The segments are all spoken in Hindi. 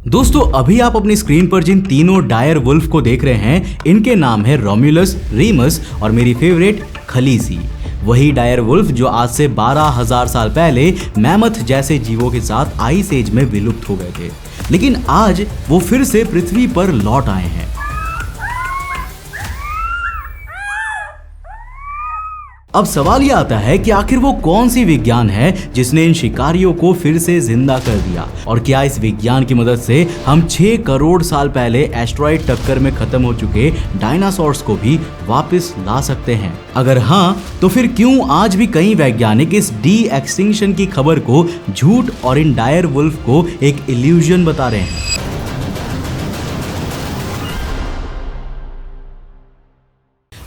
दोस्तों अभी आप अपनी स्क्रीन पर जिन तीनों डायर वुल्फ को देख रहे हैं, इनके नाम है रोम्यूलस, रीमस और मेरी फेवरेट खलीसी। वही डायर वुल्फ जो आज से 12,000 साल पहले मैमथ जैसे जीवों के साथ आइस एज में विलुप्त हो गए थे, लेकिन आज वो फिर से पृथ्वी पर लौट आए हैं। अब सवाल यह आता है कि आखिर वो कौन सी विज्ञान है जिसने इन शिकारियों को फिर से जिंदा कर दिया, और क्या इस विज्ञान की मदद से हम 6 करोड़ साल पहले एस्टेरॉयड टक्कर में खत्म हो चुके डायनासोर्स को भी वापस ला सकते हैं? अगर हाँ, तो फिर क्यों आज भी कई वैज्ञानिक इस डी एक्सटिंक्शन की खबर को झूठ और इन डायर वुल्फ को एक इल्यूजन बता रहे हैं?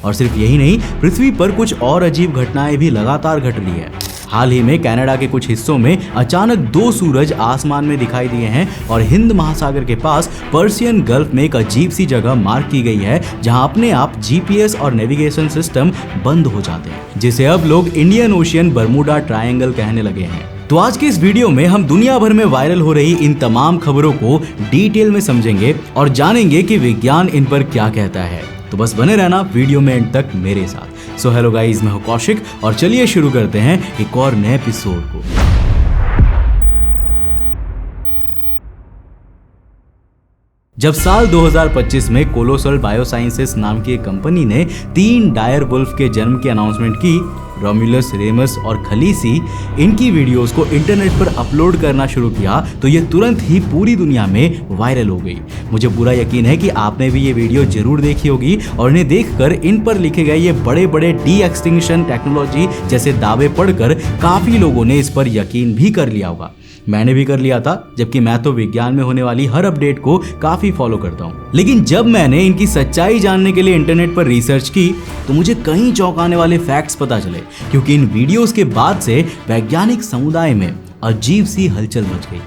और सिर्फ यही नहीं, पृथ्वी पर कुछ और अजीब घटनाएं भी लगातार घट रही है। हाल ही में कनाडा के कुछ हिस्सों में अचानक 2 सूरज आसमान में दिखाई दिए हैं और हिंद महासागर के पास पर्शियन गल्फ में एक अजीब सी जगह मार्क की गई है जहां अपने आप जीपीएस और नेविगेशन सिस्टम बंद हो जाते हैं, जिसे अब लोग इंडियन ओशियन बर्मुडा ट्रायंगल कहने लगे हैं। तो आज के इस वीडियो में हम दुनिया भर में वायरल हो रही इन तमाम खबरों को डिटेल में समझेंगे और जानेंगे कि विज्ञान इन पर क्या कहता है। तो बस बने रहना वीडियो में एंड तक मेरे साथ। सो हेलो गाइस, मैं हूं कौशिक और चलिए शुरू करते हैं एक और नए एपिसोड को। जब साल 2025 में कोलोसल बायोसाइंसेस नाम की एक कंपनी ने 3 डायर वुल्फ के जन्म की अनाउंसमेंट की, रोम्यूलस, रेमस और खलीसी, इनकी वीडियोस को इंटरनेट पर अपलोड करना शुरू किया तो ये तुरंत ही पूरी दुनिया में वायरल हो गई। मुझे पूरा यकीन है कि आपने भी ये वीडियो जरूर देखी होगी और इन्हें देखकर इन पर लिखे गए ये बड़े बड़े डी एक्सटिंक्शन टेक्नोलॉजी जैसे दावे पढ़कर काफी लोगों ने इस पर यकीन भी कर लिया होगा। मैंने भी कर लिया था, जबकि मैं तो विज्ञान में होने वाली हर अपडेट को काफी फॉलो करता हूँ। लेकिन जब मैंने इनकी सच्चाई जानने के लिए इंटरनेट पर रिसर्च की तो मुझे कई चौंकाने वाले फैक्ट्स पता चले, क्योंकि इन वीडियोस के बाद से वैज्ञानिक समुदाय में अजीब सी हलचल मच गई।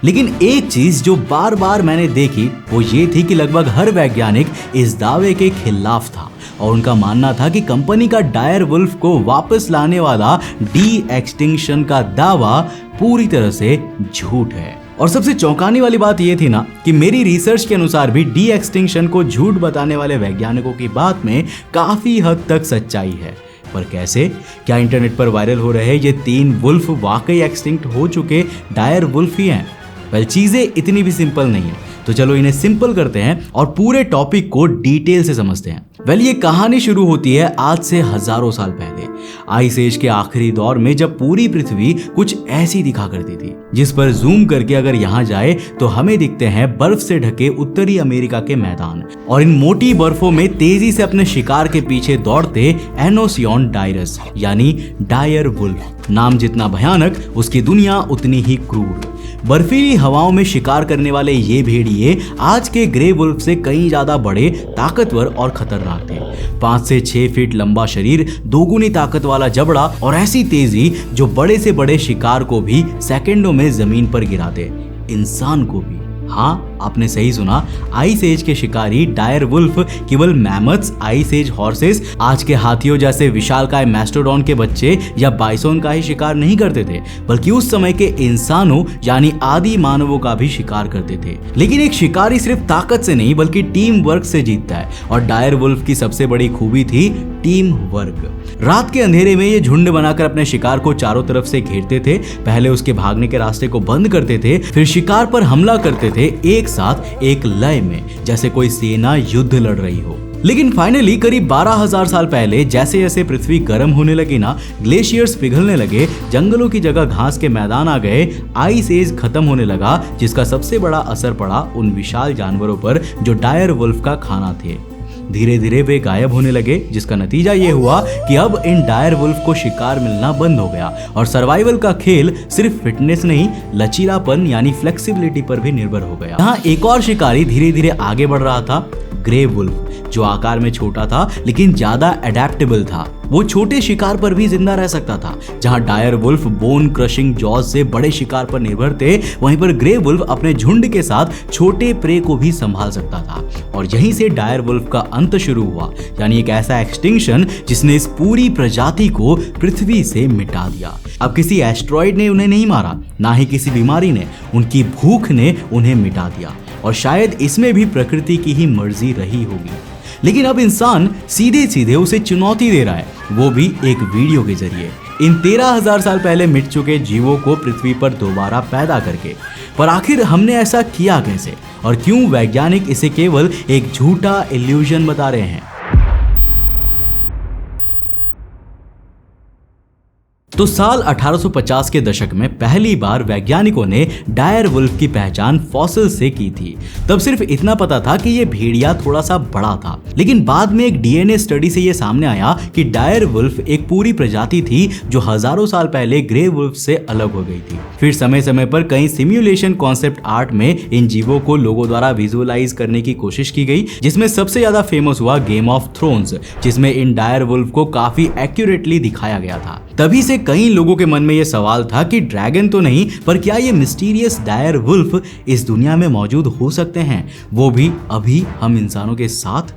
लेकिन एक चीज जो बार बार मैंने देखी वो ये थी कि लगभग हर वैज्ञानिक इस दावे के खिलाफ था और उनका मानना था कि कंपनी का डायर वुल्फ को वापस लाने वाला डी एक्सटिंक्शन का दावा पूरी तरह से झूठ है। और सबसे चौंकाने वाली बात यह थी ना कि मेरी रिसर्च के अनुसार भी डी एक्सटिंक्शन को झूठ बताने वाले वैज्ञानिकों की बात में काफी हद तक सच्चाई है। पर कैसे? क्या इंटरनेट पर वायरल हो रहे ये 3 वुल्फ वाकई एक्सटिंक्ट हो चुके डायर वुल्फ ही हैं? वेल, चीजें इतनी भी सिंपल नहीं है, तो चलो इन्हें सिंपल करते हैं और पूरे टॉपिक को डिटेल से समझते हैं। वेल, ये कहानी शुरू होती है आज से हजारों साल पहले, आइस एज के आखिरी दौर में, जब पूरी पृथ्वी कुछ ऐसी दिखा करती थी, जिस पर जूम करके अगर यहाँ जाए तो हमें दिखते हैं बर्फ से ढके उत्तरी अमेरिका के मैदान, और इन मोटी बर्फों में तेजी से अपने शिकार के पीछे दौड़ते एनोसियन डायरस यानी डायर वुल्फ। नाम जितना भयानक, उसकी दुनिया उतनी ही क्रूर। बर्फीली हवाओं में शिकार करने वाले ये भेड़िए आज के ग्रे वुल्फ से कहीं ज्यादा बड़े, ताकतवर और खतरनाक थे। 5 से 6 फीट लंबा शरीर, दोगुनी ताकत वाला जबड़ा और ऐसी तेजी जो बड़े से बड़े शिकार को भी सेकंडों में जमीन पर गिराते, इंसान को भी। हाँ, आपने सही सुना, आइस एज के शिकारी डायर वुल्फ केवल मैमथ्स, आइस एज हॉर्सेस, आज के हाथियों जैसे विशालकाय मैस्टोडॉन के बच्चे या बाइसोन का ही शिकार नहीं करते थे, बल्कि उस समय के इंसानों यानी आदि मानवों का भी शिकार करते थे। लेकिन एक शिकारी सिर्फ ताकत से नहीं बल्कि टीम वर्क से जीतता है, और डायर वुल्फ की सबसे बड़ी खूबी थी टीम वर्क। रात के अंधेरे में ये झुंड बनाकर अपने शिकार को चारों तरफ से घेरते थे। पहले उसके भागने के रास्ते को बंद करते थे, फिर शिकार पर हमला करते थे एक साथ, एक लय में, जैसे कोई सेना युद्ध लड़ रही हो। लेकिन फाइनली करीब 12,000 साल पहले जैसे जैसे पृथ्वी गर्म होने लगी ना, ग्लेशियर्स पिघलने लगे, जंगलों की जगह घास के मैदान आ गए, आइस एज खत्म होने लगा, जिसका सबसे बड़ा असर पड़ा उन विशाल जानवरों पर जो डायर वुल्फ का खाना थे। धीरे धीरे वे गायब होने लगे, जिसका नतीजा ये हुआ कि अब इन डायर वुल्फ को शिकार मिलना बंद हो गया और सर्वाइवल का खेल सिर्फ फिटनेस नहीं, लचीलापन यानी फ्लेक्सिबिलिटी पर भी निर्भर हो गया। यहाँ एक और शिकारी धीरे धीरे आगे बढ़ रहा था, ग्रे वुल्फ, जो आकार में छोटा था लेकिन ज्यादा अडेप्टेबल था। वो छोटे शिकार पर भी जिंदा रह सकता था। जहां dire wolf bone crushing jaws से बड़े शिकार पर निर्भर थे, वहीं पर ग्रे वुल्फ अपने झुंड के साथ छोटे प्रे को भी संभाल सकता था। और यहीं से डायर वुल्फ का अंत शुरू हुआ, यानी एक ऐसा एक्सटिंक्शन जिसने इस पूरी प्रजाति को पृथ्वी से मिटा दिया। अब किसी एस्ट्रॉइड ने उन्हें नहीं मारा, ना ही किसी बीमारी ने, उनकी भूख ने उन्हें मिटा दिया। और शायद इसमें भी प्रकृति की ही मर्जी रही होगी। लेकिन अब इंसान सीधे सीधे उसे चुनौती दे रहा है, वो भी एक वीडियो के जरिए, इन 13,000 साल पहले मिट चुके जीवों को पृथ्वी पर दोबारा पैदा करके। पर आखिर हमने ऐसा किया कैसे, और क्यों वैज्ञानिक इसे केवल एक झूठा इल्यूजन बता रहे हैं? तो साल 1850 के दशक में पहली बार वैज्ञानिकों ने डायर वुल्फ की पहचान फॉसिल से की थी। तब सिर्फ इतना पता था कि ये भेड़िया थोड़ा सा बड़ा था, लेकिन बाद में एक डीएनए स्टडी से ये सामने आया कि डायर वुल्फ एक पूरी प्रजाति थी जो हजारों साल पहले ग्रे वुल्फ से अलग हो गई थी। फिर समय समय पर कई सिम्युलेशन कॉन्सेप्ट आर्ट में इन जीवों को लोगों द्वारा विजुअलाइज करने की कोशिश की गई, जिसमें सबसे ज्यादा फेमस हुआ गेम ऑफ थ्रोन्स, जिसमें इन डायर वुल्फ को काफी एक्यूरेटली दिखाया गया था। तभी से कई लोगों के मन में यह सवाल था कि ड्रैगन तो नहीं, पर क्या ये मिस्टीरियस डायर वुल्फ इस दुनिया में मौजूद हो सकते हैं, वो भी अभी हम इंसानों के साथ?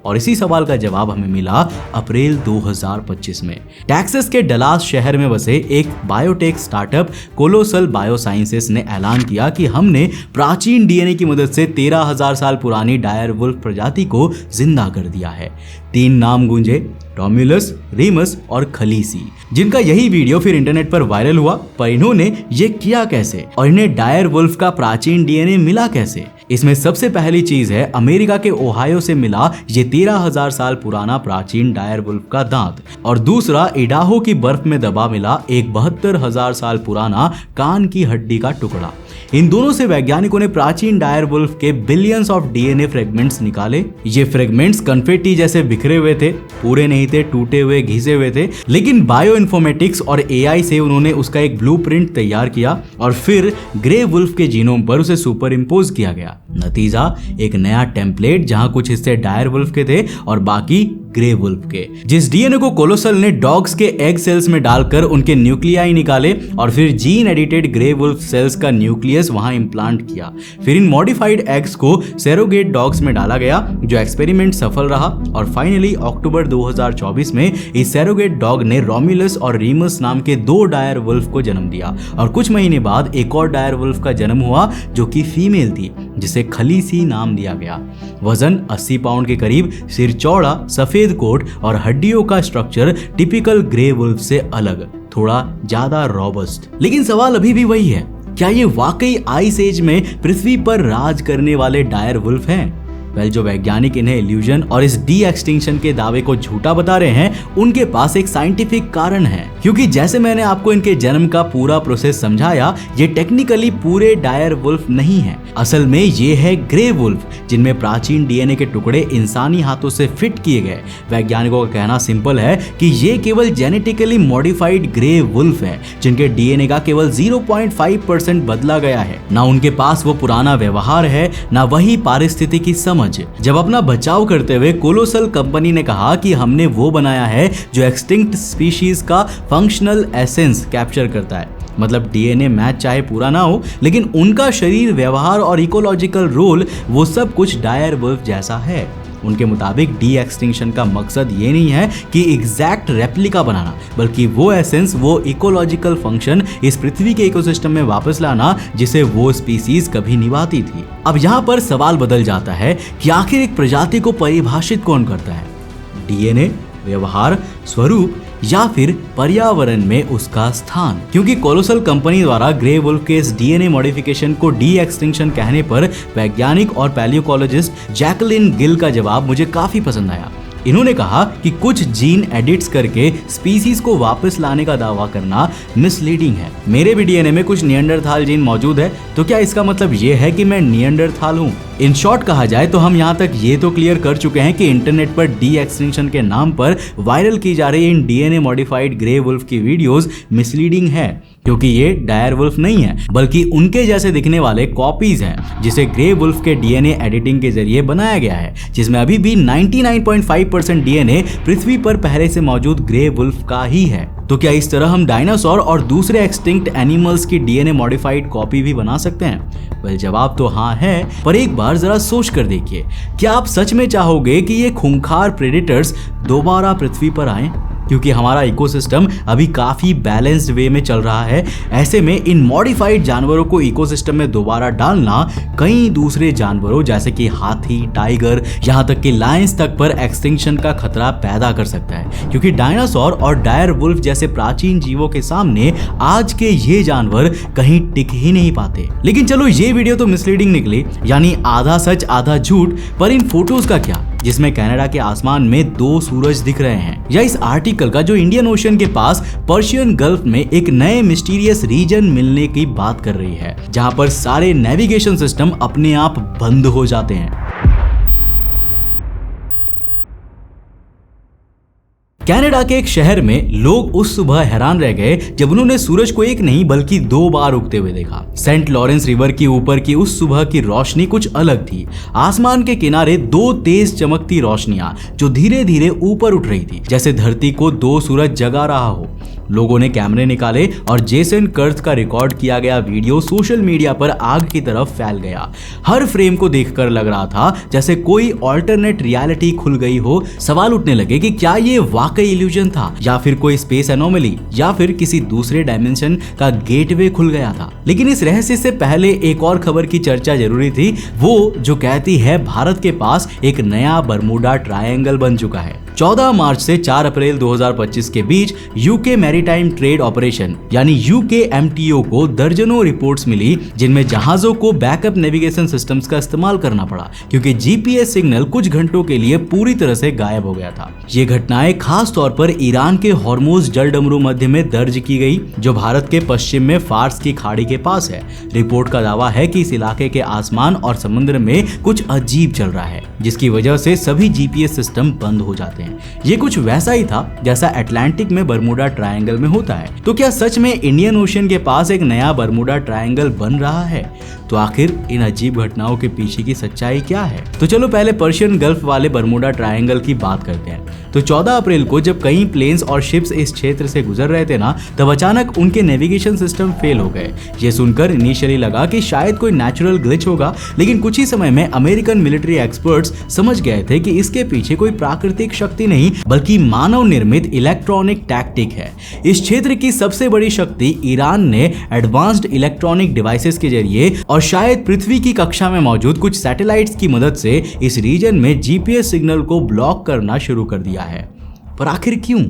और इसी सवाल का जवाब हमें मिला अप्रैल 2025 में। टेक्सास के डलास शहर में बसे एक बायोटेक स्टार्टअप कोलोसल बायोसाइंसेस ने ऐलान किया कि हमने प्राचीन डीएनए की मदद से 13,000 साल पुरानी डायर वुल्फ प्रजाति को जिंदा कर दिया है। 3 नाम गूंजे, रोम्युलस, रेमस और खलीसी, जिनका यही वीडियो फिर इंटरनेट पर वायरल हुआ। पर इन्होंने ये किया कैसे, और इन्हें डायर वुल्फ का प्राचीन डीएनए मिला कैसे? इसमें सबसे पहली चीज है अमेरिका के ओहायो से मिला ये 13,000 साल पुराना प्राचीन डायर वुल्फ का दांत, और दूसरा इडाहो की बर्फ में दबा मिला एक 72,000 साल पुराना कान की हड्डी का टुकड़ा। इन दोनों से वैज्ञानिकों ने प्राचीन डायर वुल्फ के बिलियंस ऑफ डीएनए फ्रेगमेंट्स निकाले। ये फ्रेगमेंट्स कन्फेटी जैसे बिखरे हुए थे, पूरे नहीं थे, टूटे हुए, घिसे हुए थे, लेकिन बायो इन्फॉर्मेटिक्स और एआई से उन्होंने उसका एक ब्लूप्रिंट तैयार किया और फिर ग्रे वुल्फ के जीनोम पर उसे सुपर इम्पोज किया गया। नतीजा एक नया टेम्पलेट, जहां कुछ हिस्से डायर वुल्फ के थे और बाकी ग्रे वुल्फ के। जिस डीएनए को कोलोसल ने डॉग्स के एग सेल्स में डालकर उनके न्यूक्लियाई निकाले और फिर gene edited grey wolf cells का न्यूक्लियस वहां इंप्लांट किया। फिर इन मॉडिफाइड एग्स को सैरोगेट डॉग्स में डाला गया, जो एक्सपेरिमेंट सफल रहा, और फाइनली अक्टूबर 2024 में इस सैरोगेट डॉग ने रोम्युलस और रीमस नाम के 2 डायर वुल्फ को जन्म दिया। और कुछ महीने बाद एक और डायर वुल्फ का जन्म हुआ जो कि फीमेल थी, जिसे खलीसी नाम दिया गया। वजन 80 पाउंड के करीब, सिर चौड़ा, सफेद कोट और हड्डियों का स्ट्रक्चर टिपिकल ग्रे वुल्फ से अलग, थोड़ा ज्यादा रॉबस्ट। लेकिन सवाल अभी भी वही है, क्या ये वाकई आइस एज में पृथ्वी पर राज करने वाले डायर वुल्फ हैं? जो वैज्ञानिक इन्हें इल्यूजन और इस डी एक्सटिंक्शन के दावे को झूठा बता रहे हैं, उनके पास एक साइंटिफिक कारण है। क्योंकि जैसे मैंने आपको इनके जन्म का पूरा प्रोसेस समझाया, ये टेक्निकली पूरे डायर वुल्फ नहीं है। असल में ये है ग्रे वुल्फ, जिनमें प्राचीन डीएनए के टुकड़े इंसानी हाथों से फिट किए गए। वैज्ञानिकों का कहना सिंपल है कि ये केवल जेनेटिकली मॉडिफाइड ग्रे वुल्फ है, जिनके डीएनए का केवल 0.5% बदला गया है। ना उनके पास वो पुराना व्यवहार है, ना वही पारिस्थितिकी समझ। जब अपना बचाव करते हुए कोलोसल कंपनी ने कहा कि हमने वो बनाया है जो एक्सटिंक्ट स्पीशीज का फंक्शनल एसेंस कैप्चर करता है, मतलब डीएनए मैच चाहे पूरा ना हो, लेकिन उनका शरीर, व्यवहार और इकोलॉजिकल रोल वो सब कुछ डायर वुल्फ जैसा है। उनके मुताबिक डी एक्सटिंक्शन का मकसद ये नहीं है कि एग्जैक्ट रेप्लिका बनाना, बल्कि वो एसेंस, वो इकोलॉजिकल फंक्शन इस पृथ्वी के इकोसिस्टम में वापस लाना जिसे वो स्पीसीज कभी निभाती थी। अब यहाँ पर सवाल बदल जाता है कि आखिर एक प्रजाति को परिभाषित कौन करता है? डीएनए, व्यवहार, स्वरूप या फिर पर्यावरण में उसका स्थान? क्योंकि कोलोसल कंपनी द्वारा ग्रे वुल्फ के इस डीएनए मॉडिफिकेशन को डी एक्सटिंक्शन कहने पर वैज्ञानिक और पैलियोकोलॉजिस्ट जैकलिन गिल का जवाब मुझे काफी पसंद आया। इन्होंने कहा कि कुछ जीन एडिट्स करके स्पीसीज को वापस लाने का दावा करना मिसलीडिंग है। मेरे भी डीएनए में कुछ निएंडरथाल जीन मौजूद है, तो क्या इसका मतलब ये है कि मैं निएंडरथाल हूँ? इन शॉर्ट कहा जाए तो हम यहाँ तक ये तो क्लियर कर चुके हैं कि इंटरनेट पर डी एक्सटिंक्शन के नाम पर वायरल की जा रही इन डीएनए मॉडिफाइड ग्रे वुल्फ की वीडियोस मिसलीडिंग है। क्योंकि ये डायर वुल्फ नहीं है बल्कि उनके जैसे दिखने वाले कॉपीज हैं जिसे ग्रे वुल्फ के डीएनए एडिटिंग के जरिए बनाया गया है, जिसमें अभी भी 99.5% डीएनए पृथ्वी पर पहले से मौजूद ग्रे वुल्फ का ही है। तो क्या इस तरह हम डायनासोर और दूसरे एक्सटिंक्ट एनिमल्स की डीएनए मॉडिफाइड कॉपी भी बना सकते हैं? वेल, जवाब तो हाँ है, पर एक बार जरा सोच कर देखिए, क्या आप सच में चाहोगे कि ये खूंखार प्रेडेटर्स दोबारा पृथ्वी पर आएं? क्योंकि हमारा इकोसिस्टम अभी काफी बैलेंस्ड वे में चल रहा है। ऐसे में इन मॉडिफाइड जानवरों को इकोसिस्टम में दोबारा डालना कई दूसरे जानवरों जैसे कि हाथी, टाइगर, यहाँ तक कि लायंस तक पर एक्सटिंक्शन का खतरा पैदा कर सकता है, क्योंकि डायनासोर और डायर वुल्फ जैसे प्राचीन जीवों के सामने आज के ये जानवर कहीं टिक ही नहीं पाते। लेकिन चलो, ये वीडियो तो मिसलीडिंग निकली, यानी आधा सच आधा झूठ, पर इन फोटोज का क्या जिसमें कनाडा के आसमान में 2 सूरज दिख रहे हैं, या इस आर्टिकल का जो इंडियन ओशन के पास पर्शियन गल्फ में एक नए मिस्टीरियस रीजन मिलने की बात कर रही है, जहां पर सारे नेविगेशन सिस्टम अपने आप बंद हो जाते हैं। कनाडा के एक शहर में लोग उस सुबह हैरान रह गए जब उन्होंने सूरज को एक नहीं बल्कि 2 बार उगते हुए देखा। सेंट लॉरेंस रिवर के ऊपर की उस सुबह की रोशनी कुछ अलग थी। आसमान के किनारे 2 तेज चमकती रोशनियां जो धीरे धीरे ऊपर उठ रही थी, जैसे धरती को 2 सूरज जगा रहा हो। लोगों ने कैमरे निकाले और जेसन कर्थ का रिकॉर्ड किया गया वीडियो सोशल मीडिया पर आग की तरफ फैल गया। हर फ्रेम को देखकर लग रहा था जैसे कोई ऑल्टरनेट रियलिटी खुल गई हो। सवाल उठने लगे कि क्या ये वाकई इल्यूजन था, या फिर कोई स्पेस एनोमली, या फिर किसी दूसरे डायमेंशन का गेटवे खुल गया था। लेकिन इस रहस्य से पहले एक और खबर की चर्चा जरूरी थी, वो जो कहती है भारत के पास एक नया बरमूडा ट्रायंगल बन चुका है। 14 मार्च से 4 अप्रैल 2025 के बीच यूके मैरीटाइम ट्रेड ऑपरेशन यानी UKMTO को दर्जनों रिपोर्ट्स मिली, जिनमें जहाजों को बैकअप नेविगेशन सिस्टम्स का इस्तेमाल करना पड़ा क्योंकि GPS सिग्नल कुछ घंटों के लिए पूरी तरह से गायब हो गया था। ये घटनाएं खास तौर पर ईरान के हॉर्मुज जलडमरू मध्य में दर्ज की गई, जो भारत के पश्चिम में फार्स की खाड़ी के पास है। रिपोर्ट का दावा है कि इस इलाके के आसमान और समुद्र में कुछ अजीब चल रहा है, जिसकी वजह से सभी GPS सिस्टम बंद हो जाते हैं। ये कुछ वैसा ही था जैसा अटलांटिक में बरमूडा ट्रायंगल में होता है। तो क्या सच में इंडियन ओशन के पास एक नया बरमूडा ट्रायंगल बन रहा है? तो आखिर इन अजीब घटनाओं के पीछे की सच्चाई क्या है? तो चलो पहले पर्शियन गल्फ वाले बरमूडा ट्रायंगल की बात करते हैं। तो 14 अप्रैल को जब कई प्लेन्स और शिप्स इस क्षेत्र से गुजर रहे थे ना, तब अचानक उनके नेविगेशन सिस्टम फेल हो गए। ये सुनकर इनिशियली लगा कि शायद कोई नेचुरल ग्लिच होगा, लेकिन कुछ ही समय में अमेरिकन मिलिट्री एक्सपर्ट्स समझ गए थे कि इसके पीछे कोई प्राकृतिक शक्ति नहीं बल्कि मानव निर्मित इलेक्ट्रॉनिक टैक्टिक है। इस क्षेत्र की सबसे बड़ी शक्ति ईरान ने एडवांस्ड इलेक्ट्रॉनिक डिवाइसेस के जरिए और शायद पृथ्वी की कक्षा में मौजूद कुछ सैटेलाइट्स की मदद से इस रीजन में GPS सिग्नल को ब्लॉक करना शुरू कर दिया है। पर आखिर क्यों?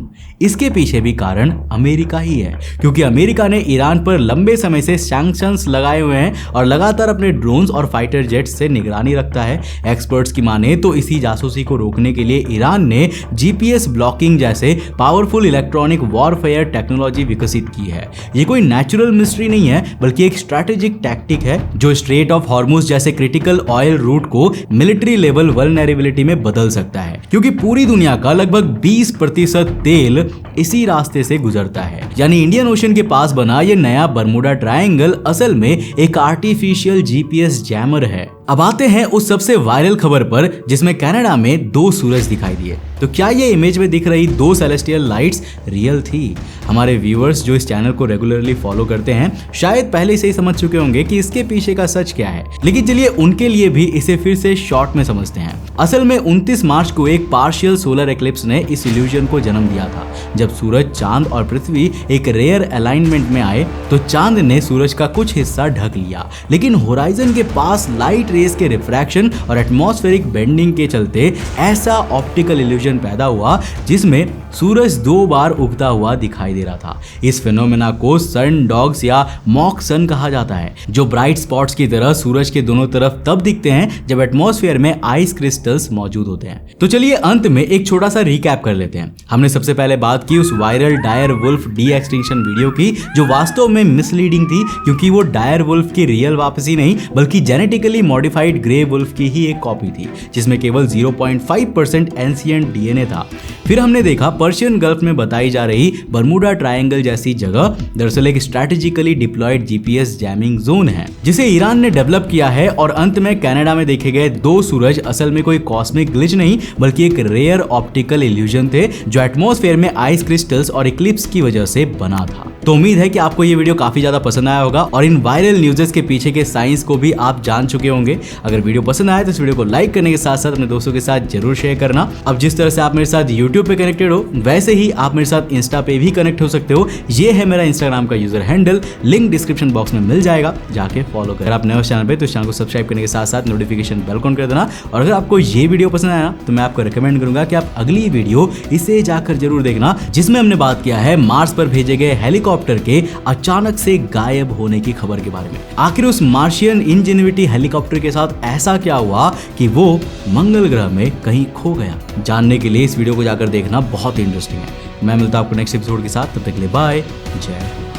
इसके पीछे भी कारण अमेरिका ही है, क्योंकि अमेरिका ने ईरान पर लंबे समय से सैंक्शंस लगाए हुए हैं और लगातार अपने ड्रोन्स और फाइटर जेट्स से निगरानी रखता है। एक्सपर्ट्स की माने तो इसी जासूसी को रोकने के लिए ईरान ने GPS ब्लॉकिंग जैसे पावरफुल इलेक्ट्रॉनिक वॉरफेयर टेक्नोलॉजी विकसित की है। ये कोई नेचुरल मिस्ट्री नहीं है बल्कि एक स्ट्रैटेजिक टैक्टिक है जो स्ट्रेट ऑफ हॉर्मुज जैसे क्रिटिकल ऑयल रूट को मिलिट्री लेवल वल्नरेबिलिटी में बदल सकता है, क्योंकि पूरी दुनिया का लगभग 20% तेल इसी रास्ते से गुजरता है। यानी इंडियन ओशन के पास बना ये नया बरमूडा ट्रायंगल असल में एक आर्टिफिशियल GPS जैमर है। अब आते हैं उस सबसे वायरल खबर पर जिसमें कनाडा में 2 सूरज दिखाई दिए। तो क्या ये इमेज में दिख रही 2 सेलेस्टियल लाइट्स रियल थी? हमारे व्यूअर्स जो इस चैनल को रेगुलरली फॉलो करते हैं शायद पहले से ही समझ चुके होंगे कि इसके पीछे का सच क्या है, लेकिन चलिए उनके लिए भी इसे फिर से शॉर्ट में समझते हैं। असल में 29 मार्च को एक पार्शियल सोलर एक्लिप्स ने इस इल्यूजन को जन्म दिया था। जब सूरज, चांद और पृथ्वी एक रेयर अलाइनमेंट में आए तो चांद ने सूरज का कुछ हिस्सा ढक लिया, लेकिन होराइजन के पास लाइट रेस के रिफ्रैक्शन और एटमॉस्फेरिक बेंडिंग के चलते ऐसा ऑप्टिकल इल्यूजन पैदा हुआ जिसमें सूरज 2 बार उगता हुआ दिखाई दे रहा था। इस फिनोमेना को सन डॉग्स या मॉक सन कहा जाता है, जो ब्राइट स्पॉट्स की तरह सूरज के दोनों तरफ तब दिखते हैं जब एटमॉस्फेयर में आइस क्रिस्टल्स मौजूद होते हैं। तो चलिए अंत में एक छोटा सा रिकैप कर लेते हैं। हमने सबसे पहले बात की उस viral dire wolf de extinction video की, जो वास्तव में मिसलीडिंग थी क्योंकि वो डायर वुल्फ की रियल वापसी नहीं बल्कि जेनेटिकली मॉडिफाइड ग्रे वुल्फ की ही एक कॉपी थी, जिसमें केवल 0.5% एंशिएंट DNA था। फिर हमने देखा पर्शियन गल्फ में बताई जा रही बरमूडा ट्रायंगल जैसी जगह दरअसल एक strategically deployed GPS jamming zone है जिसे ईरान ने डेवलप किया है। और अंत में कनाडा में देखे गए 2 सूरज असल में कोई कॉस्मिक ग्लिच नहीं बल्कि एक रेयर ऑप्टिकल इल्यूजन थे जो एटमॉस्फेयर में आइस क्रिस्टल्स और इक्लिप्स की वजह से बना था। तो उम्मीद है कि आपको ये वीडियो काफी ज्यादा पसंद आया होगा और इन वायरल न्यूज़ेस के पीछे के साइंस को भी आप जान चुके होंगे। अगर वीडियो पसंद आए तो इस वीडियो को लाइक करने के साथ साथ अपने दोस्तों के साथ जरूर शेयर करना। अब जिस तरह से आप मेरे साथ YouTube पे कनेक्टेड हो वैसे ही आप मेरे साथ इंस्टा पे भी कनेक्ट हो सकते हो। ये है मेरा इंस्टाग्राम का user handle, link description box में मिल जाएगा, जाके फॉलो कर। अगर आप नए हो चैनल पे तो इस चैनल को सब्सक्राइब करने के साथ साथ नोटिफिकेशन बेल ऑन कर देना। और अगर आपको ये वीडियो पसंद आया ना तो मैं आपको रिकमेंड करूंगा कि आप अगली वीडियो इसे जाकर जरूर देखना जिसमें हमने बात किया है मार्स पर भेजे गए हेलीकॉप्टर के अचानक से गायब होने की खबर के बारे में। आखिर उस मार्शियन इंजेन्युइटी हेलीकॉप्टर के साथ ऐसा क्या हुआ कि वो मंगल ग्रह में कहीं खो गया? जानने के लिए इस वीडियो को जाकर देखना बहुत इंटरेस्टिंग है। मैं मिलता हूं आपको नेक्स्ट एपिसोड के साथ, तब तक के लिए बाय, जय हिंद।